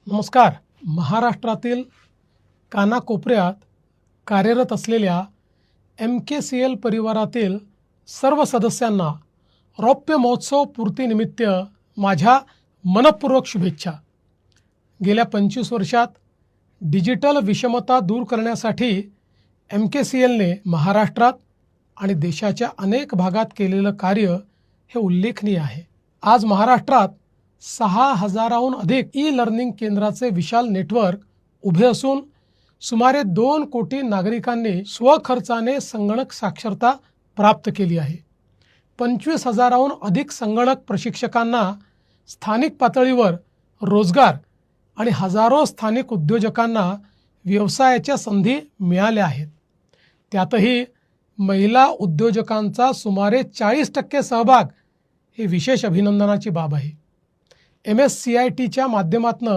नमस्कार. महाराष्ट्रातील कानाकोपऱ्यात कार्यरत असलेल्या MKCL परिवारातील सर्व सदस्यांना रौप्य महोत्सव पूर्तीनिमित्त माझ्या मनपूर्वक शुभेच्छा. गेल्या 25 वर्षात डिजिटल विषमता दूर करण्यासाठी MKCLने महाराष्ट्रात आणि देशाच्या अनेक भागात केलेलं कार्य हे उल्लेखनीय आहे. आज महाराष्ट्रात 6,000हून अधिक ई-लर्निंग केंद्राचे विशाल नेटवर्क उभे असून सुमारे 2 कोटी नागरिकांनी स्वखर्चाने संगणक साक्षरता प्राप्त केली आहे. 25,000हून अधिक संगणक प्रशिक्षकांना स्थानिक पातळीवर रोजगार आणि हजारो स्थानिक उद्योजकांना व्यवसायाच्या संधी मिळाल्या आहेत. त्यातही महिला उद्योजकांचा सुमारे 40% सहभाग ही विशेष अभिनंदनाची बाब आहे. MSCITच्या माध्यमातून